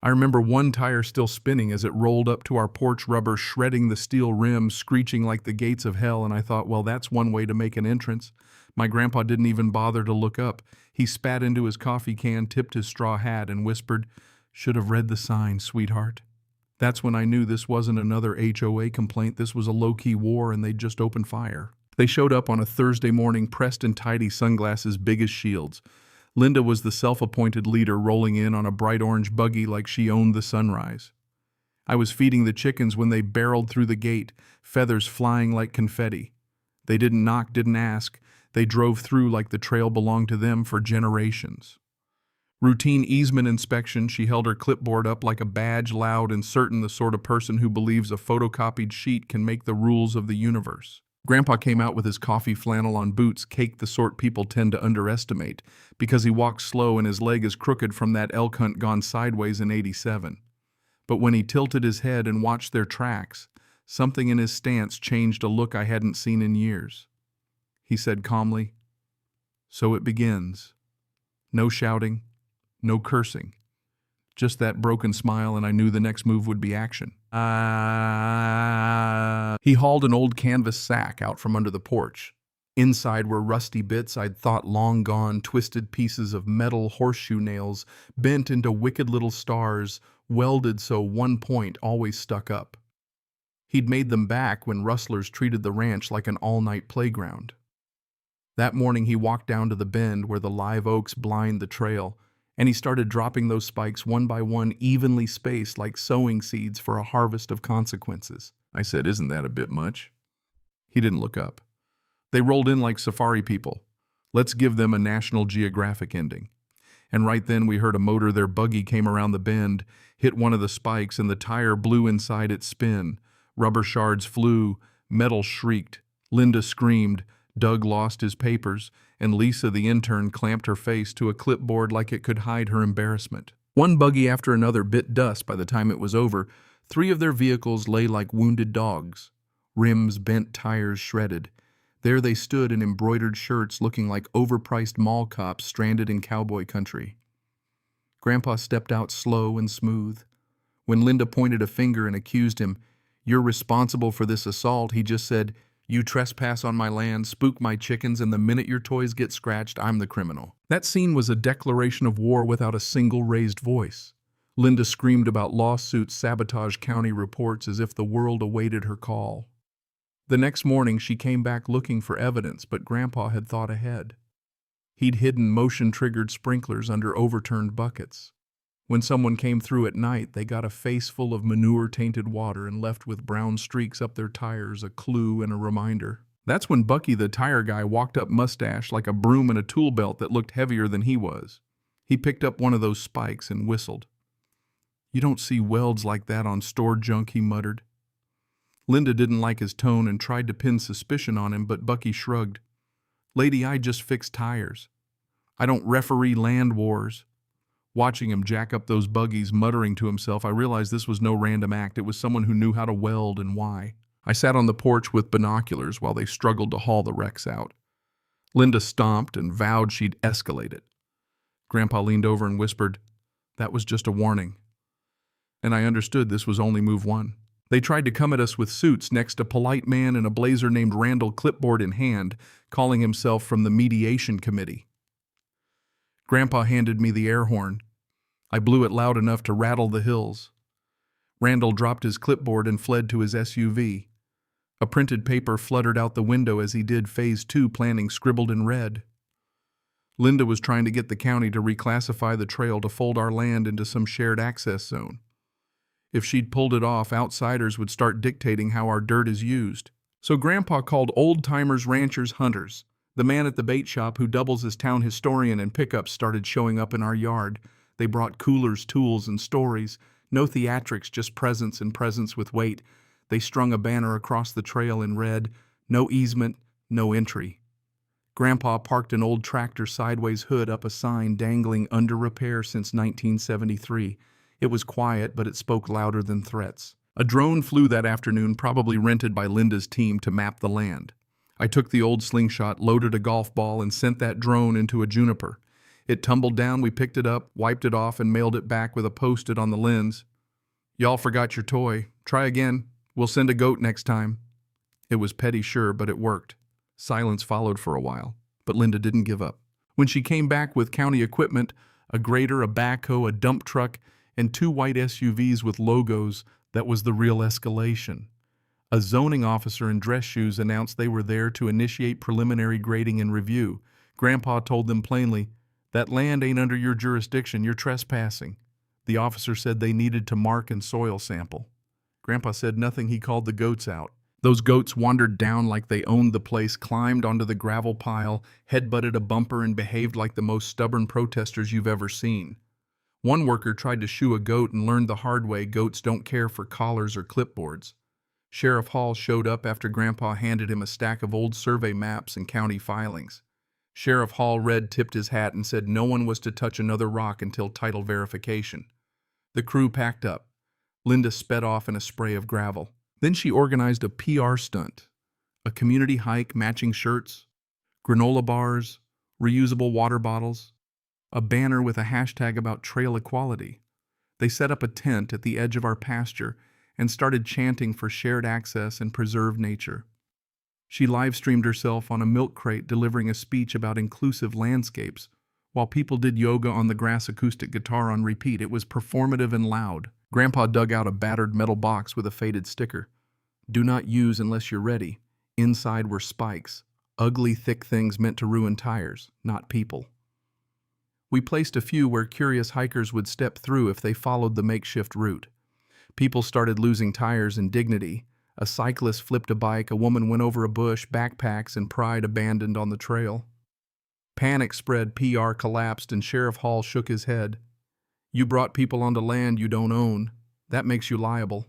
I remember one tire still spinning as it rolled up to our porch rubber, shredding the steel rim, screeching like the gates of hell, and I thought, well, that's one way to make an entrance. My grandpa didn't even bother to look up. He spat into his coffee can, tipped his straw hat, and whispered, "Should have read the sign, sweetheart." That's when I knew this wasn't another HOA complaint. This was a low-key war, and they'd just opened fire. They showed up on a Thursday morning, pressed and tidy, sunglasses big as shields. Linda was the self-appointed leader, rolling in on a bright orange buggy like she owned the sunrise. I was feeding the chickens when they barreled through the gate, feathers flying like confetti. They didn't knock, didn't ask. They drove through like the trail belonged to them for generations. Routine easement inspection, she held her clipboard up like a badge, loud and certain, the sort of person who believes a photocopied sheet can make the rules of the universe. Grandpa came out with his coffee flannel on boots, cake the sort people tend to underestimate, because he walks slow and his leg is crooked from that elk hunt gone sideways in '87. But when he tilted his head and watched their tracks, something in his stance changed, a look I hadn't seen in years. He said calmly, "So it begins. No shouting, no cursing. Just that broken smile, and I knew the next move would be action." He hauled an old canvas sack out from under the porch. Inside were rusty bits I'd thought long gone, twisted pieces of metal, horseshoe nails, bent into wicked little stars, welded so one point always stuck up. He'd made them back when rustlers treated the ranch like an all-night playground. That morning he walked down to the bend where the live oaks blind the trail, and he started dropping those spikes one by one, evenly spaced like sowing seeds for a harvest of consequences. I said, "Isn't that a bit much?" He didn't look up. They rolled in like safari people. Let's give them a National Geographic ending. And right then we heard a motor. Their buggy came around the bend, hit one of the spikes, and the tire blew inside its spin. Rubber shards flew, metal shrieked, Linda screamed, Doug lost his papers, and Lisa, the intern, clamped her face to a clipboard like it could hide her embarrassment. One buggy after another bit dust by the time it was over. 3 of their vehicles lay like wounded dogs. Rims bent, tires shredded. There they stood in embroidered shirts, looking like overpriced mall cops stranded in cowboy country. Grandpa stepped out slow and smooth. When Linda pointed a finger and accused him, "You're responsible for this assault," he just said, "You trespass on my land, spook my chickens, and the minute your toys get scratched, I'm the criminal." That scene was a declaration of war without a single raised voice. Linda screamed about lawsuits, sabotage, county reports, as if the world awaited her call. The next morning she came back looking for evidence, but Grandpa had thought ahead. He'd hidden motion-triggered sprinklers under overturned buckets. When someone came through at night, they got a face full of manure-tainted water and left with brown streaks up their tires, a clue and a reminder. That's when Bucky, the tire guy, walked up, mustache like a broom and a tool belt that looked heavier than he was. He picked up one of those spikes and whistled. "You don't see welds like that on stored junk," he muttered. Linda didn't like his tone and tried to pin suspicion on him, but Bucky shrugged. "Lady, I just fix tires. I don't referee land wars." Watching him jack up those buggies, muttering to himself, I realized this was no random act. It was someone who knew how to weld and why. I sat on the porch with binoculars while they struggled to haul the wrecks out. Linda stomped and vowed she'd escalate it. Grandpa leaned over and whispered, "That was just a warning." And I understood this was only move 1. They tried to come at us with suits next, a polite man in a blazer named Randall, clipboard in hand, calling himself from the mediation committee. Grandpa handed me the air horn. I blew it loud enough to rattle the hills. Randall dropped his clipboard and fled to his SUV. A printed paper fluttered out the window as he did. Phase 2 planning scribbled in red. Linda was trying to get the county to reclassify the trail to fold our land into some shared access zone. If she'd pulled it off, outsiders would start dictating how our dirt is used. So Grandpa called old-timers, ranchers, hunters. The man at the bait shop who doubles as town historian and pickups started showing up in our yard. They brought coolers, tools, and stories. No theatrics, just presence, and presence with weight. They strung a banner across the trail in red. No easement, no entry. Grandpa parked an old tractor sideways, hood up, a sign dangling, "Under repair since 1973. It was quiet, but it spoke louder than threats. A drone flew that afternoon, probably rented by Linda's team to map the land. I took the old slingshot, loaded a golf ball, and sent that drone into a juniper. It tumbled down, we picked it up, wiped it off, and mailed it back with a post-it on the lens. Y'all forgot your toy. Try again. We'll send a goat next time. It was petty, sure, but it worked. Silence followed for a while, but Linda didn't give up. When she came back with county equipment, a grader, a backhoe, a dump truck, and 2 white SUVs with logos, that was the real escalation. A zoning officer in dress shoes announced they were there to initiate preliminary grading and review. Grandpa told them plainly, "That land ain't under your jurisdiction, you're trespassing." The officer said they needed to mark and soil sample. Grandpa said nothing, he called the goats out. Those goats wandered down like they owned the place, climbed onto the gravel pile, headbutted a bumper, and behaved like the most stubborn protesters you've ever seen. One worker tried to shoe a goat and learned the hard way goats don't care for collars or clipboards. Sheriff Hall showed up after Grandpa handed him a stack of old survey maps and county filings. Sheriff Hall tipped his hat and said no one was to touch another rock until title verification. The crew packed up. Linda sped off in a spray of gravel. Then she organized a PR stunt. A community hike, matching shirts, granola bars, reusable water bottles, a banner with a hashtag about trail equality. They set up a tent at the edge of our pasture and started chanting for shared access and preserved nature. She live-streamed herself on a milk crate delivering a speech about inclusive landscapes, while people did yoga on the grass acoustic guitar on repeat. It was performative and loud. Grandpa dug out a battered metal box with a faded sticker. "Do not use unless you're ready." Inside were spikes, ugly, thick things meant to ruin tires, not people. We placed a few where curious hikers would step through if they followed the makeshift route. People started losing tires and dignity. A cyclist flipped a bike, a woman went over a bush, backpacks and pride abandoned on the trail. Panic spread, PR collapsed, and Sheriff Hall shook his head. "You brought people onto land you don't own. That makes you liable."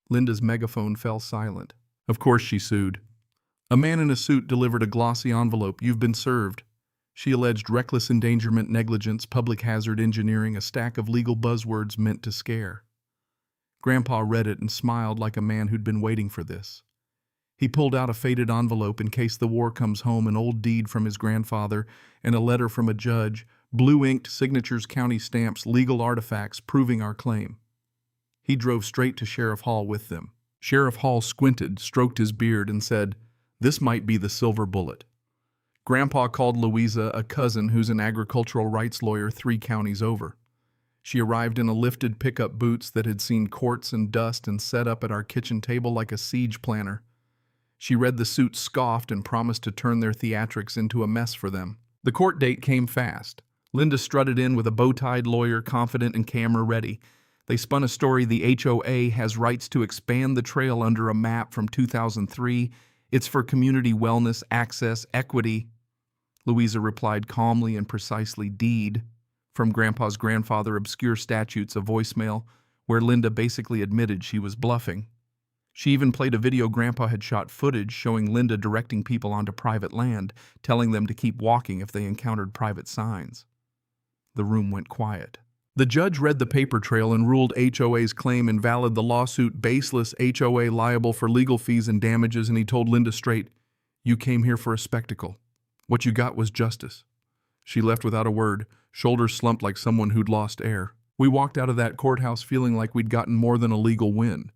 Linda's megaphone fell silent. Of course she sued. A man in a suit delivered a glossy envelope. "You've been served." She alleged reckless endangerment, negligence, public hazard engineering, a stack of legal buzzwords meant to scare. Grandpa read it and smiled like a man who'd been waiting for this. He pulled out a faded envelope in case the war comes home, an old deed from his grandfather, and a letter from a judge, blue-inked signatures, county stamps, legal artifacts proving our claim. He drove straight to Sheriff Hall with them. Sheriff Hall squinted, stroked his beard, and said, "This might be the silver bullet." Grandpa called Louisa, a cousin who's an agricultural rights lawyer 3 counties over. She arrived in a lifted pickup boots that had seen courts and dust and set up at our kitchen table like a siege planner. She read the suit, scoffed, and promised to turn their theatrics into a mess for them. The court date came fast. Linda strutted in with a bow-tied lawyer, confident and camera-ready. They spun a story. The HOA has rights to expand the trail under a map from 2003. It's for community wellness, access, equity. Louisa replied calmly and precisely, "Deed." From Grandpa's grandfather, obscure statutes, a voicemail, where Linda basically admitted she was bluffing. She even played a video Grandpa had shot, footage showing Linda directing people onto private land, telling them to keep walking if they encountered private signs. The room went quiet. The judge read the paper trail and ruled HOA's claim invalid, the lawsuit baseless, HOA liable for legal fees and damages, and he told Linda straight, "You came here for a spectacle. What you got was justice." She left without a word, shoulders slumped like someone who'd lost air. We walked out of that courthouse feeling like we'd gotten more than a legal win.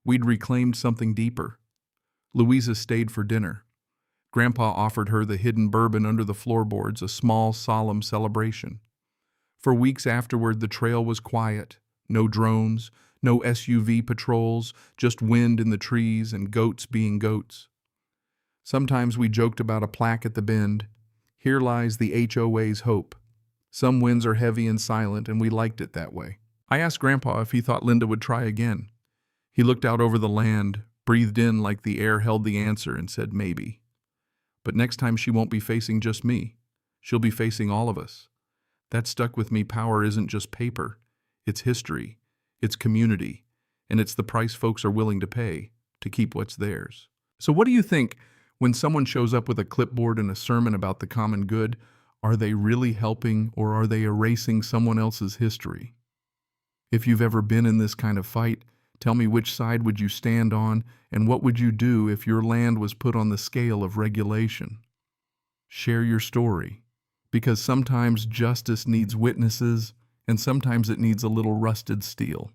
We'd reclaimed something deeper. Louisa stayed for dinner. Grandpa offered her the hidden bourbon under the floorboards, a small, solemn celebration. For weeks afterward, the trail was quiet. No drones, no SUV patrols, just wind in the trees and goats being goats. Sometimes we joked about a plaque at the bend. "Here lies the HOA's hope." Some winds are heavy and silent, and we liked it that way. I asked Grandpa if he thought Linda would try again. He looked out over the land, breathed in like the air held the answer, and said maybe. But next time she won't be facing just me. She'll be facing all of us. That stuck with me. Power isn't just paper. It's history. It's community. And it's the price folks are willing to pay to keep what's theirs. So what do you think when someone shows up with a clipboard and a sermon about the common good? Are they really helping, or are they erasing someone else's history? If you've ever been in this kind of fight, tell me, which side would you stand on, and what would you do if your land was put on the scale of regulation? Share your story. because sometimes justice needs witnesses, and sometimes it needs a little rusted steel.